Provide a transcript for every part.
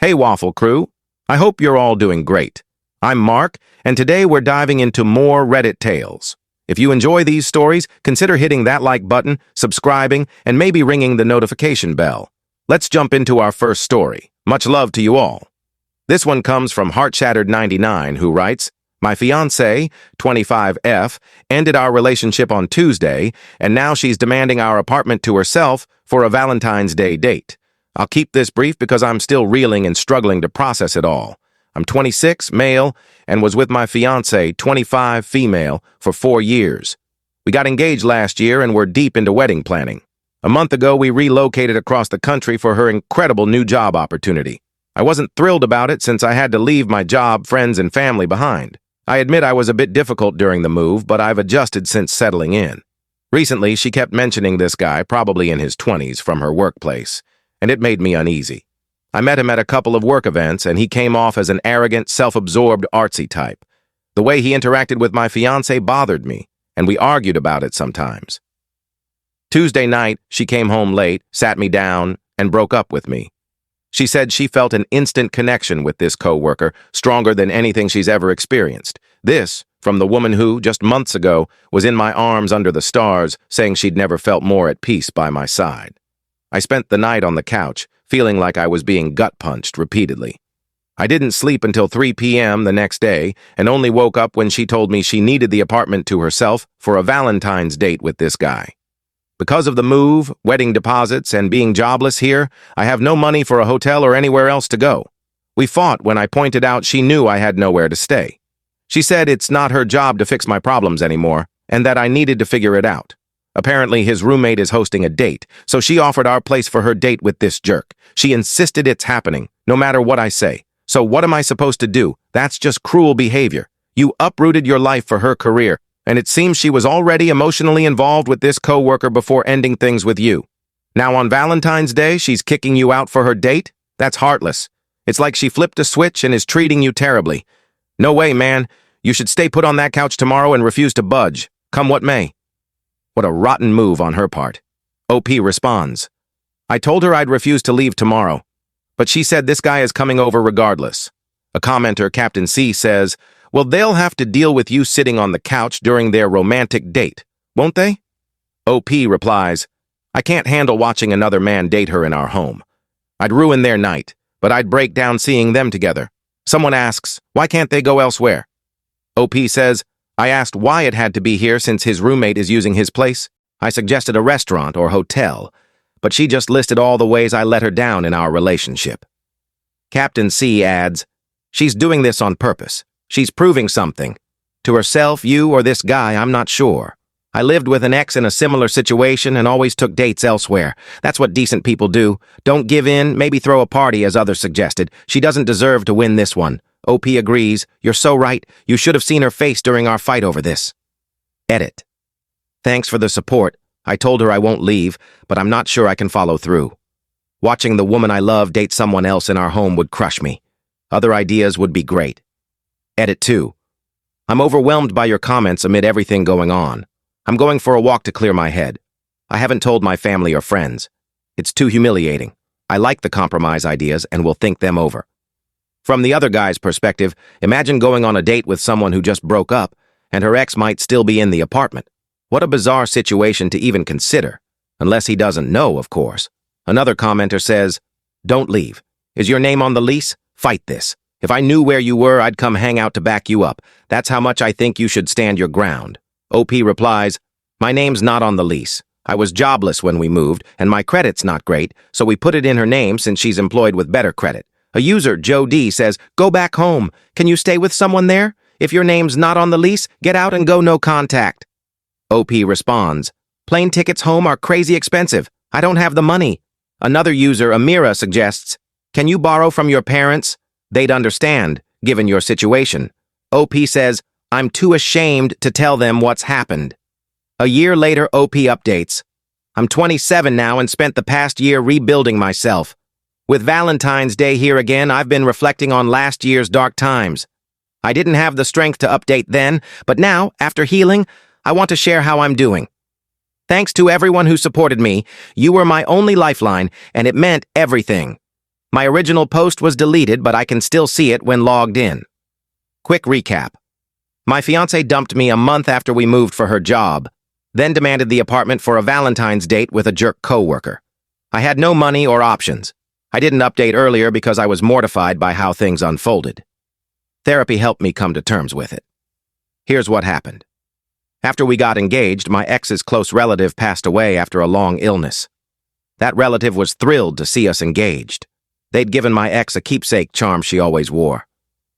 Hey Waffle Crew, I hope you're all doing great. I'm Mark, and today we're diving into more Reddit tales. If you enjoy these stories, consider hitting that like button, subscribing, and maybe ringing the notification bell. Let's jump into our first story. Much love to you all. This one comes from HeartShattered99, who writes, "My fiancée, 25F, ended our relationship on Tuesday, and now she's demanding our apartment to herself for a Valentine's Day date. I'll keep this brief because I'm still reeling and struggling to process it all. I'm 26, male, and was with my fiancée, 25, female, for 4 years. We got engaged last year and we're deep into wedding planning. A month ago, we relocated across the country for her incredible new job opportunity. I wasn't thrilled about it since I had to leave my job, friends, and family behind. I admit I was a bit difficult during the move, but I've adjusted since settling in. Recently, she kept mentioning this guy, probably in his 20s, from her workplace, and it made me uneasy. I met him at a couple of work events, and he came off as an arrogant, self-absorbed, artsy type. The way he interacted with my fiancée bothered me, and we argued about it sometimes. Tuesday night, she came home late, sat me down, and broke up with me. She said she felt an instant connection with this coworker, stronger than anything she's ever experienced. This, from the woman who, just months ago, was in my arms under the stars, saying she'd never felt more at peace by my side. I spent the night on the couch, feeling like I was being gut-punched repeatedly. I didn't sleep until 3 p.m. the next day, and only woke up when she told me she needed the apartment to herself for a Valentine's date with this guy. Because of the move, wedding deposits, and being jobless here, I have no money for a hotel or anywhere else to go. We fought when I pointed out she knew I had nowhere to stay. She said it's not her job to fix my problems anymore, and that I needed to figure it out. Apparently, his roommate is hosting a date, so she offered our place for her date with this jerk. She insisted it's happening, no matter what I say. So what am I supposed to do? That's just cruel behavior. You uprooted your life for her career, and it seems she was already emotionally involved with this coworker before ending things with you. Now on Valentine's Day, she's kicking you out for her date? That's heartless. It's like she flipped a switch and is treating you terribly. No way, man. You should stay put on that couch tomorrow and refuse to budge, come what may." What a rotten move on her part. OP responds, "I told her I'd refuse to leave tomorrow, but she said this guy is coming over regardless." A commenter, Captain C, says, "Well, they'll have to deal with you sitting on the couch during their romantic date, won't they?" OP replies, "I can't handle watching another man date her in our home. I'd ruin their night, but I'd break down seeing them together." Someone asks, "Why can't they go elsewhere?" OP says, "I asked why it had to be here since his roommate is using his place. I suggested a restaurant or hotel, but she just listed all the ways I let her down in our relationship." Captain C adds, "She's doing this on purpose. She's proving something. To herself, you, or this guy, I'm not sure. I lived with an ex in a similar situation and always took dates elsewhere. That's what decent people do. Don't give in, maybe throw a party as others suggested. She doesn't deserve to win this one." OP agrees, "You're so right. You should have seen her face during our fight over this." Edit. "Thanks for the support. I told her I won't leave, but I'm not sure I can follow through. Watching the woman I love date someone else in our home would crush me. Other ideas would be great." Edit 2. "I'm overwhelmed by your comments amid everything going on. I'm going for a walk to clear my head. I haven't told my family or friends. It's too humiliating. I like the compromise ideas and will think them over." From the other guy's perspective, imagine going on a date with someone who just broke up, and her ex might still be in the apartment. What a bizarre situation to even consider. Unless he doesn't know, of course. Another commenter says, "Don't leave. Is your name on the lease? Fight this. If I knew where you were, I'd come hang out to back you up. That's how much I think you should stand your ground." OP replies, "My name's not on the lease. I was jobless when we moved, and my credit's not great, so we put it in her name since she's employed with better credit." A user, Joe D, says, "Go back home. Can you stay with someone there? If your name's not on the lease, get out and go no contact." OP responds, "Plane tickets home are crazy expensive. I don't have the money." Another user, Amira, suggests, "Can you borrow from your parents? They'd understand, given your situation." OP says, "I'm too ashamed to tell them what's happened." A year later, OP updates, "I'm 27 now and spent the past year rebuilding myself. With Valentine's Day here again, I've been reflecting on last year's dark times. I didn't have the strength to update then, but now, after healing, I want to share how I'm doing. Thanks to everyone who supported me. You were my only lifeline, and it meant everything." My original post was deleted, but I can still see it when logged in. Quick recap. My fiancée dumped me a month after we moved for her job, then demanded the apartment for a Valentine's date with a jerk coworker. I had no money or options. I didn't update earlier because I was mortified by how things unfolded. Therapy helped me come to terms with it. Here's what happened. After we got engaged, my ex's close relative passed away after a long illness. That relative was thrilled to see us engaged. They'd given my ex a keepsake charm she always wore.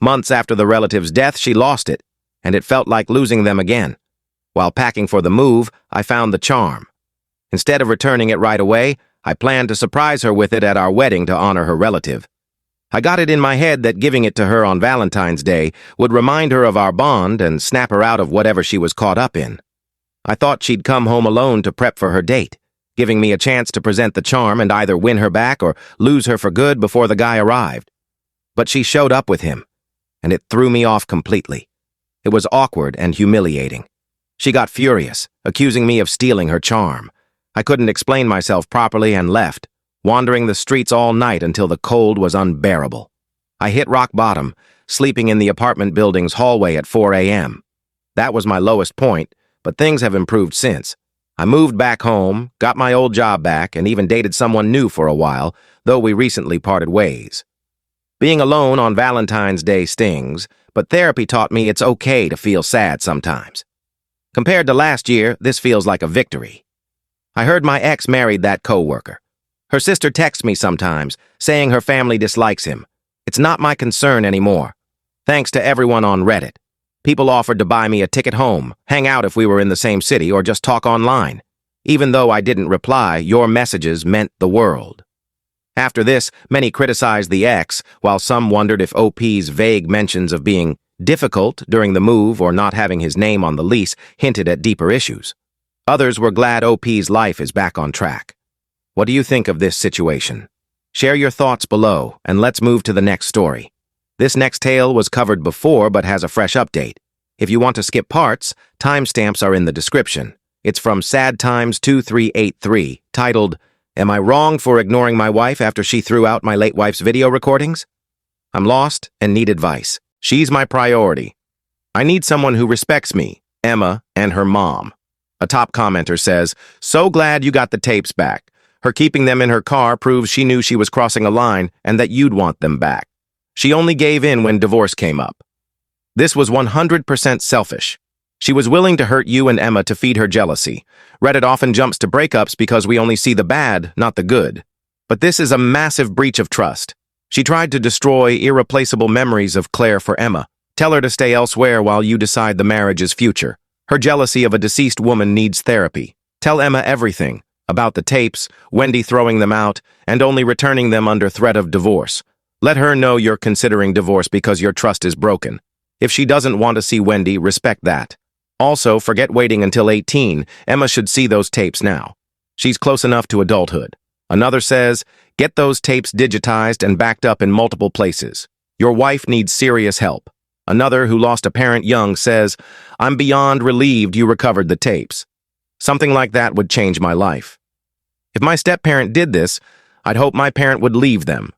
Months after the relative's death, she lost it, and it felt like losing them again. While packing for the move, I found the charm. Instead of returning it right away, I planned to surprise her with it at our wedding to honor her relative. I got it in my head that giving it to her on Valentine's Day would remind her of our bond and snap her out of whatever she was caught up in. I thought she'd come home alone to prep for her date, giving me a chance to present the charm and either win her back or lose her for good before the guy arrived. But she showed up with him, and it threw me off completely. It was awkward and humiliating. She got furious, accusing me of stealing her charm. I couldn't explain myself properly and left, wandering the streets all night until the cold was unbearable. I hit rock bottom, sleeping in the apartment building's hallway at 4 a.m. That was my lowest point, but things have improved since. I moved back home, got my old job back, and even dated someone new for a while, though we recently parted ways. Being alone on Valentine's Day stings, but therapy taught me it's okay to feel sad sometimes. Compared to last year, this feels like a victory. I heard my ex married that coworker. Her sister texts me sometimes, saying her family dislikes him. It's not my concern anymore. Thanks to everyone on Reddit. People offered to buy me a ticket home, hang out if we were in the same city, or just talk online. Even though I didn't reply, your messages meant the world. After this, many criticized the ex, while some wondered if OP's vague mentions of being difficult during the move or not having his name on the lease hinted at deeper issues. Others were glad OP's life is back on track. What do you think of this situation? Share your thoughts below, and let's move to the next story. This next tale was covered before but has a fresh update. If you want to skip parts, timestamps are in the description. It's from Sad Times 2383, titled, "Am I wrong for ignoring my wife after she threw out my late wife's video recordings? I'm lost and need advice. She's my priority. I need someone who respects me, Emma, and her mom." A top commenter says, "So glad you got the tapes back. Her keeping them in her car proves she knew she was crossing a line and that you'd want them back. She only gave in when divorce came up. This was 100% selfish. She was willing to hurt you and Emma to feed her jealousy. Reddit often jumps to breakups because we only see the bad, not the good. But this is a massive breach of trust. She tried to destroy irreplaceable memories of Claire for Emma. Tell her to stay elsewhere while you decide the marriage's future. Her jealousy of a deceased woman needs therapy. Tell Emma everything, about the tapes, Wendy throwing them out, and only returning them under threat of divorce. Let her know you're considering divorce because your trust is broken. If she doesn't want to see Wendy, respect that. Also, forget waiting until 18. Emma should see those tapes now. She's close enough to adulthood. Another says, get those tapes digitized and backed up in multiple places. Your wife needs serious help. Another, who lost a parent young, says, I'm beyond relieved you recovered the tapes. Something like that would change my life. If my step-parent did this, I'd hope my parent would leave them.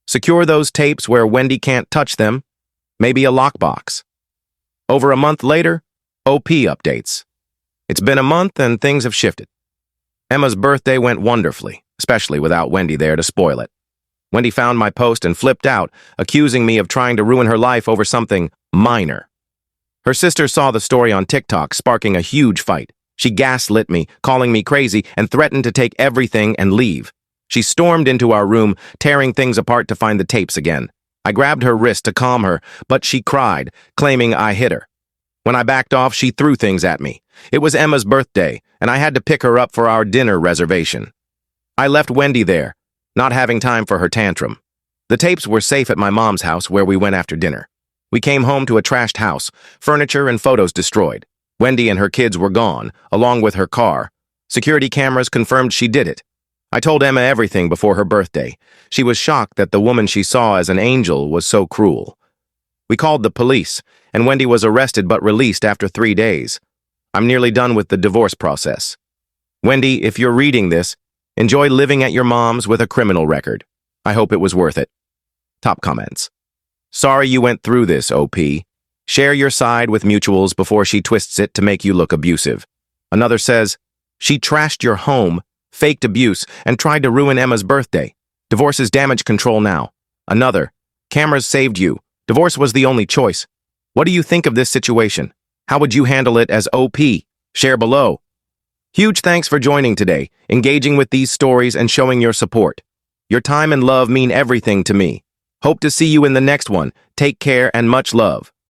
Secure those tapes where Wendy can't touch them, maybe a lockbox. Over a month later, OP updates. It's been a month and things have shifted. Emma's birthday went wonderfully, especially without Wendy there to spoil it. Wendy found my post and flipped out, accusing me of trying to ruin her life over something minor. Her sister saw the story on TikTok, sparking a huge fight. She gaslit me, calling me crazy, and threatened to take everything and leave. She stormed into our room, tearing things apart to find the tapes again. I grabbed her wrist to calm her, but she cried, claiming I hit her. When I backed off, she threw things at me. It was Emma's birthday, and I had to pick her up for our dinner reservation. I left Wendy there, not having time for her tantrum. The tapes were safe at my mom's house where we went after dinner. We came home to a trashed house, furniture and photos destroyed. Wendy and her kids were gone, along with her car. Security cameras confirmed she did it. I told Emma everything before her birthday. She was shocked that the woman she saw as an angel was so cruel. We called the police, and Wendy was arrested but released after 3 days. I'm nearly done with the divorce process. Wendy, if you're reading this, enjoy living at your mom's with a criminal record. I hope it was worth it. Top comments. Sorry you went through this, OP. Share your side with mutuals before she twists it to make you look abusive. Another says, she trashed your home, faked abuse, and tried to ruin Emma's birthday. Divorce is damage control now. Another, cameras saved you. Divorce was the only choice. What do you think of this situation? How would you handle it as OP? Share below. Huge thanks for joining today, engaging with these stories and showing your support. Your time and love mean everything to me. Hope to see you in the next one. Take care and much love.